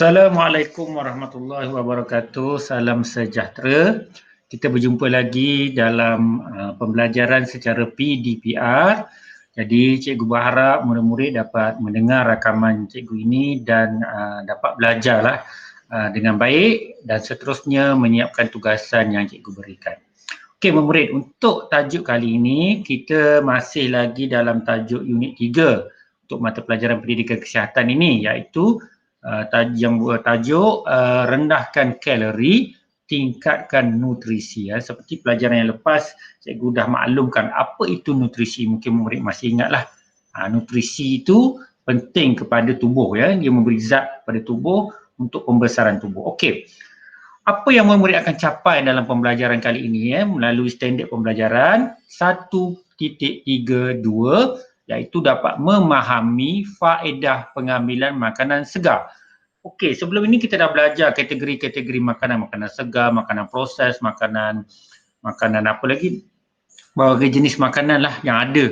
Assalamualaikum warahmatullahi wabarakatuh. Salam sejahtera. Kita berjumpa lagi dalam pembelajaran secara PDPR. Jadi cikgu berharap murid-murid dapat mendengar rakaman cikgu ini dan dapat belajarlah dengan baik dan seterusnya menyiapkan tugasan yang cikgu berikan. Okey murid, untuk tajuk kali ini kita masih lagi dalam tajuk unit 3 untuk mata pelajaran pendidikan kesihatan ini, iaitu yang bertajuk rendahkan kalori, tingkatkan nutrisi. Seperti pelajaran yang lepas, cikgu dah maklumkan apa itu nutrisi. Mungkin murid masih ingatlah. Nutrisi itu penting kepada tubuh, dia memberi zat pada tubuh untuk pembesaran tubuh. Okey, apa yang murid akan capai dalam pembelajaran kali ini melalui standard pembelajaran 1.32, iaitu dapat memahami faedah pengambilan makanan segar. Okey, sebelum ini kita dah belajar kategori-kategori makanan, makanan segar, makanan proses, makanan apa lagi, berbagai jenis makanan lah yang ada.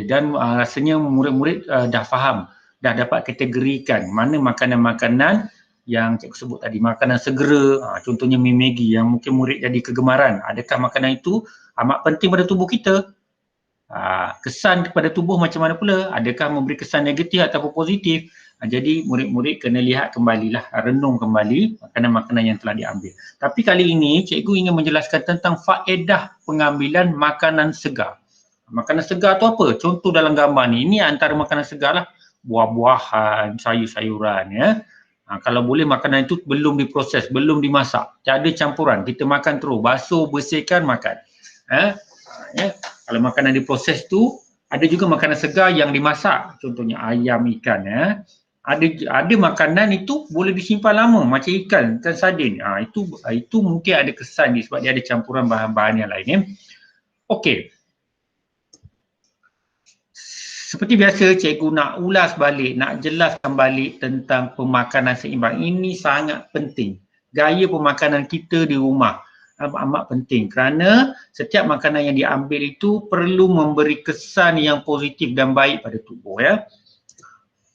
Dan rasanya murid-murid dah faham, dah dapat kategorikan mana makanan-makanan yang cikgu sebut tadi, makanan segera, contohnya mi Maggi yang mungkin murid jadi kegemaran. Adakah makanan itu amat penting pada tubuh kita? Kesan kepada tubuh macam mana pula? Adakah memberi kesan negatif ataupun positif? Jadi murid-murid kena lihat kembalilah, renung kembali makanan-makanan yang telah diambil. Tapi kali ini cikgu ingin menjelaskan tentang faedah pengambilan makanan segar. Makanan segar tu apa? Contoh dalam gambar ni, ini antara makanan segar lah. Buah-buahan, sayur-sayuran kalau boleh makanan itu belum diproses, belum dimasak, tiada campuran, kita makan terus, basuh, bersihkan, makan. Kalau makanan diproses tu, ada juga makanan segar yang dimasak, contohnya ayam, ikan. Ada makanan itu boleh disimpan lama macam ikan sardin. Itu mungkin ada kesan dia sebab dia ada campuran bahan-bahan yang lain. Okey. Seperti biasa cikgu nak ulas balik, nak jelaskan balik tentang pemakanan seimbang. Ini sangat penting. Gaya pemakanan kita di rumah amat penting kerana setiap makanan yang diambil itu perlu memberi kesan yang positif dan baik pada tubuh.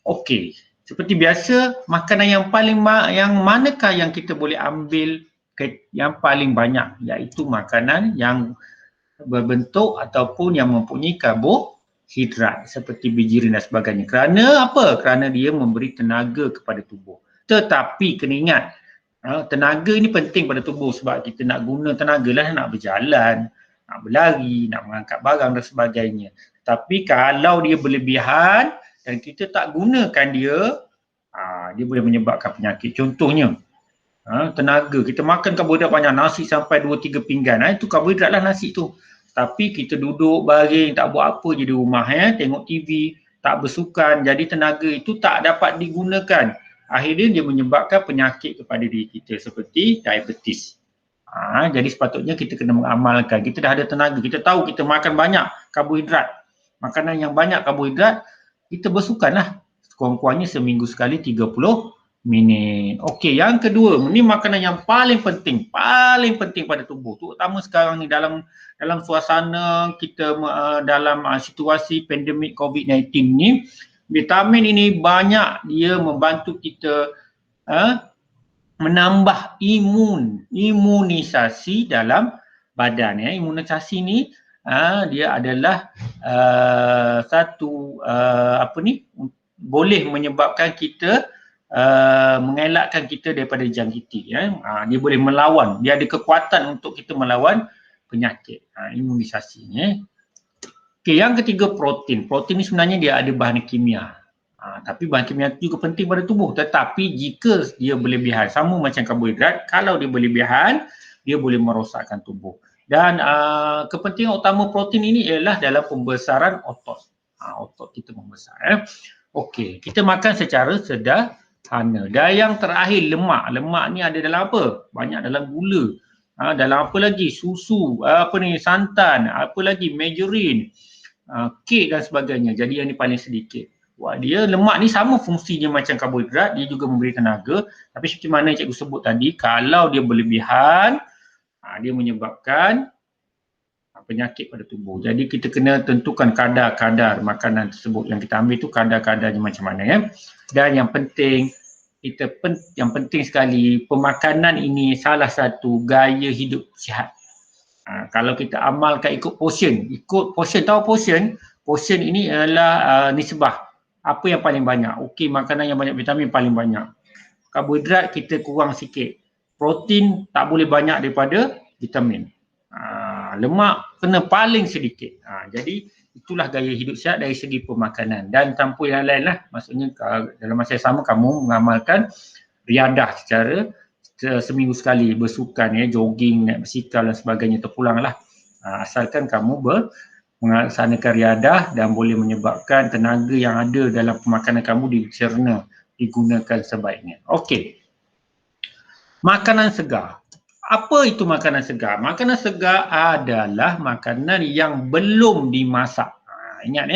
Okey, seperti biasa, makanan yang manakah yang kita boleh ambil yang paling banyak, iaitu makanan yang berbentuk ataupun yang mempunyai karbohidrat seperti bijirin dan sebagainya. Kerana apa? Kerana dia memberi tenaga kepada tubuh. Tetapi kena ingat, tenaga ini penting pada tubuh sebab kita nak guna tenaga lah, nak berjalan, nak berlari, nak mengangkat barang dan sebagainya. Tapi kalau dia berlebihan dan kita tak gunakan dia, dia boleh menyebabkan penyakit. Contohnya, tenaga, kita makan karbohidrat banyak, nasi sampai 2-3 pinggan, itu karbohidrat lah nasi tu. Tapi kita duduk baring, tak buat apa je di rumah, tengok TV, tak bersukan, jadi tenaga itu tak dapat digunakan. Akhirnya dia menyebabkan penyakit kepada diri kita seperti diabetes. Jadi sepatutnya kita kena mengamalkan, kita dah ada tenaga, kita tahu kita makan banyak karbohidrat, makanan yang banyak karbohidrat, kita bersukanlah sekurang-kurangnya seminggu sekali 30 minit. Okey, yang kedua, ini makanan yang paling penting pada tubuh, terutama sekarang ni dalam suasana kita dalam situasi pandemik COVID-19 ni. Vitamin ini banyak dia membantu kita menambah imunisasi dalam badan. Imunisasi ni dia adalah boleh menyebabkan kita mengelakkan kita daripada jangkiti. Dia boleh melawan, dia ada kekuatan untuk kita melawan penyakit. Imunisasi ni. Okey, yang ketiga protein. Protein ni sebenarnya dia ada bahan kimia. Tapi bahan kimia itu juga penting pada tubuh. Tetapi jika dia berlebihan, sama macam karbohidrat, kalau dia berlebihan, dia boleh merosakkan tubuh. Dan kepentingan utama protein ini ialah dalam pembesaran otot. Otot kita membesar. Okey, kita makan secara sederhana. Dan yang terakhir, lemak. Lemak ni ada dalam apa? Banyak dalam gula. Dalam apa lagi? Susu, santan, apa lagi? Margarin, kek dan sebagainya. Jadi yang ni paling sedikit. Dia lemak ni sama fungsinya macam karbohidrat, dia juga memberi tenaga. Tapi seperti mana yang cikgu sebut tadi, kalau dia berlebihan, dia menyebabkan penyakit pada tubuh. Jadi kita kena tentukan kadar-kadar makanan tersebut yang kita ambil tu, kadar-kadarnya macam mana. Dan yang penting, yang penting sekali, pemakanan ini salah satu gaya hidup sihat. Kalau kita amalkan ikut portion, tahu portion? Portion ini adalah nisbah. Apa yang paling banyak? Okey, makanan yang banyak vitamin paling banyak. Karbohidrat kita kurang sikit. Protein tak boleh banyak daripada vitamin. Lemak kena paling sedikit. Jadi itulah gaya hidup sihat dari segi pemakanan, dan tanpa yang lain lah. Maksudnya dalam masa yang sama kamu mengamalkan riadah secara seminggu sekali, bersukan, jogging, naik basikal dan sebagainya, terpulang lah. Asalkan kamu melaksanakan riadah dan boleh menyebabkan tenaga yang ada dalam pemakanan kamu dicerna, digunakan sebaiknya. Okey. Makanan segar. Apa itu makanan segar? Makanan segar adalah makanan yang belum dimasak. Ingat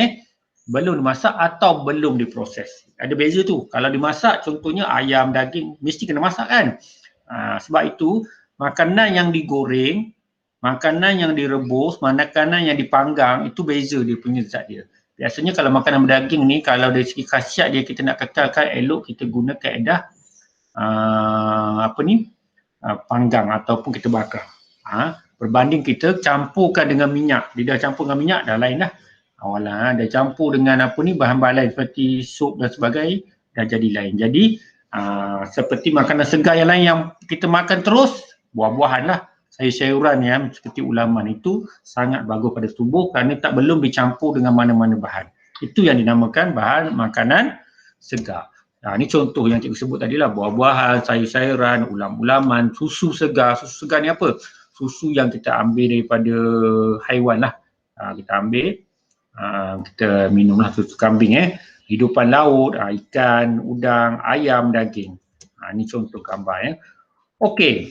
belum dimasak atau belum diproses. Ada beza tu. Kalau dimasak, contohnya ayam, daging, mesti kena masak kan? Sebab itu, makanan yang digoreng, makanan yang direbus, makanan yang dipanggang, itu beza dia punya zat dia. Biasanya kalau makanan berdaging ni, kalau dari segi khasiat dia kita nak kekalkan, elok kita guna kaedah panggang ataupun kita bakar. Berbanding kita campurkan dengan minyak. Dia dah campur dengan minyak, dah lain dah. Awalah, dah campur dengan bahan-bahan lain seperti sup dan sebagainya, dah jadi lain. Jadi seperti makanan segar yang lain yang kita makan terus, buah-buahan lah, sayur-sayuran yang seperti ulaman, itu sangat bagus pada tubuh kerana belum dicampur dengan mana-mana bahan. Itu yang dinamakan bahan makanan segar. Ini contoh yang cikgu sebut tadi lah, buah-buahan, sayur-sayuran, ulam-ulaman, susu segar. Susu segar ni apa? Susu yang kita ambil daripada haiwan lah. Kita ambil, kita minumlah susu kambing. Hidupan laut, ikan, udang, ayam, daging. Ini contoh gambar. Okey,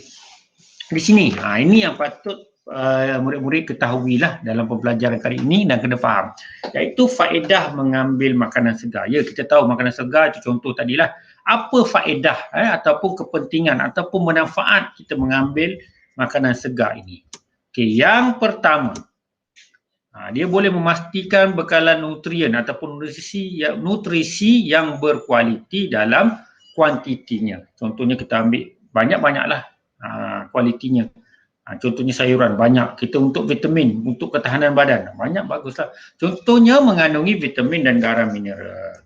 di sini, ini yang patut murid-murid ketahuilah dalam pembelajaran kali ini dan kena faham, iaitu faedah mengambil makanan segar. Ya, kita tahu makanan segar itu contoh tadilah. Apa faedah ataupun kepentingan ataupun manfaat kita mengambil makanan segar ini? Okey, yang pertama, dia boleh memastikan bekalan nutrien ataupun nutrisi yang berkualiti dalam kuantitinya. Contohnya kita ambil banyak-banyaklah kualitinya. Contohnya sayuran banyak, kita untuk vitamin, untuk ketahanan badan, banyak baguslah. Contohnya mengandungi vitamin dan garam mineral.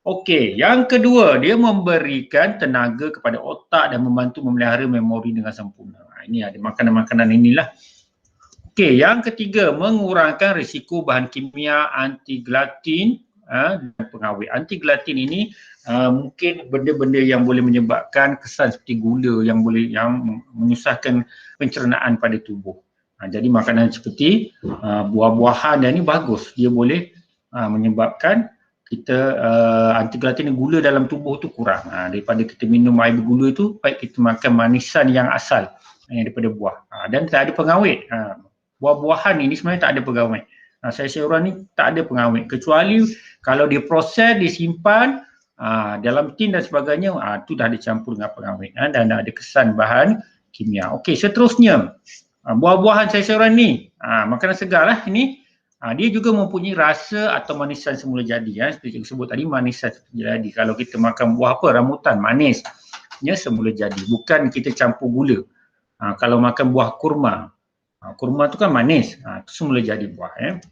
Okey, yang kedua, dia memberikan tenaga kepada otak dan membantu memelihara memori dengan sempurna. Ini ada makanan-makanan inilah. Okey, yang ketiga, mengurangkan risiko bahan kimia anti-gelatin dan pengawet. Anti-gelatin ini mungkin benda-benda yang boleh menyebabkan kesan seperti gula yang menyusahkan pencernaan pada tubuh. Jadi makanan seperti buah-buahan dan ini bagus. Dia boleh menyebabkan kita anti-gelatin dan gula dalam tubuh tu kurang. Daripada kita minum air bergula tu, baik kita makan manisan yang asal daripada buah. Dan tak ada pengawet. Buah-buahan ini sebenarnya tak ada pengawet. Sayur-sayuran ni tak ada pengawet, kecuali kalau dia proses, disimpan dalam tin dan sebagainya, tu dah dicampur dengan pengawet dan ada kesan bahan kimia. Okey, seterusnya buah-buahan sayur-sayuran ni, makanan segar lah ini, dia juga mempunyai rasa atau manisan semula jadi. Seperti yang sebut tadi, manisan semula jadi. Kalau kita makan buah apa, rambutan, manisnya semula jadi, bukan kita campur gula. Kalau makan buah kurma, kurma tu kan manis, tu semula jadi buah.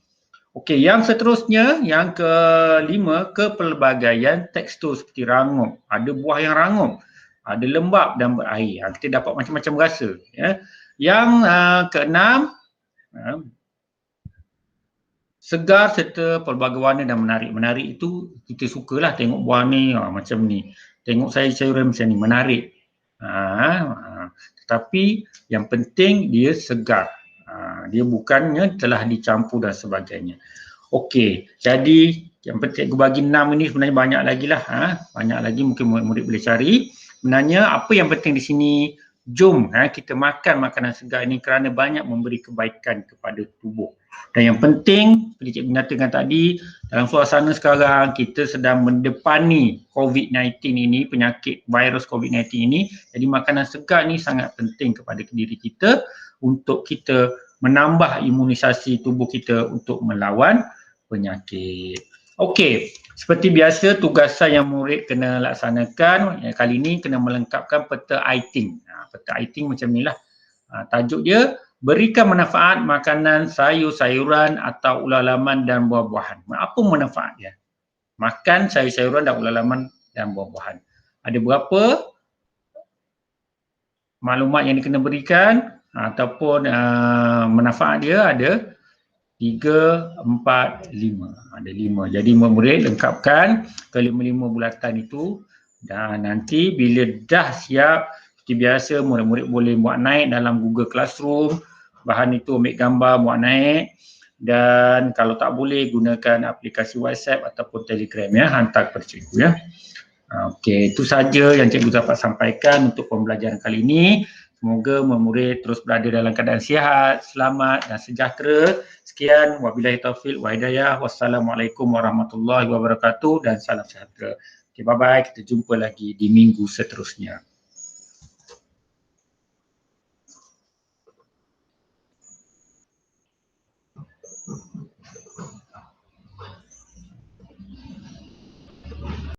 Okey, yang seterusnya, yang kelima, kepelbagaian tekstur seperti rangup. Ada buah yang rangup, ada lembap dan berair. Kita dapat macam-macam rasa. Yang keenam, segar serta pelbagai warna dan menarik. Menarik itu kita sukalah tengok buah ni macam ni. Tengok sayur-sayuran macam ni, menarik. Tetapi yang penting dia segar. Dia bukannya telah dicampur dan sebagainya. Okey, jadi yang penting aku bagi 6 ini sebenarnya banyak lagi lah. Banyak lagi mungkin murid boleh cari. Sebenarnya apa yang penting di sini, jom kita makan makanan segar ini kerana banyak memberi kebaikan kepada tubuh. Dan yang penting, seperti Cikgu nyatakan tadi, dalam suasana sekarang kita sedang mendepani COVID-19 ini, penyakit virus COVID-19 ini. Jadi makanan segar ni sangat penting kepada diri kita untuk kita menambah imunisasi tubuh kita untuk melawan penyakit. Okey, Seperti biasa, tugasan yang murid kena laksanakan kali ini kena melengkapkan peta ITING. Peta ITING macam inilah. Tajuk dia, berikan manfaat makanan sayur-sayuran atau ular-laman dan buah-buahan. Apa manfaat dia? Makan sayur-sayuran dan ular-laman dan buah-buahan. Ada berapa maklumat yang kena berikan ataupun manfaat dia? Ada 3, 4, 5. Ada 5. Jadi murid lengkapkan ke-5 bulatan itu dan nanti bila dah siap, seperti biasa murid-murid boleh buat naik dalam Google Classroom, bahan itu ambil gambar buat naik, dan kalau tak boleh gunakan aplikasi WhatsApp ataupun Telegram ya, hantar kepada cikgu ya. Okey, itu saja yang cikgu dapat sampaikan untuk pembelajaran kali ini. Semoga murid terus berada dalam keadaan sihat, selamat dan sejahtera. Sekian, wabillahi taufiq wa hidayah. Wassalamualaikum warahmatullahi wabarakatuh dan salam sejahtera. Okay, bye-bye. Kita jumpa lagi di minggu seterusnya.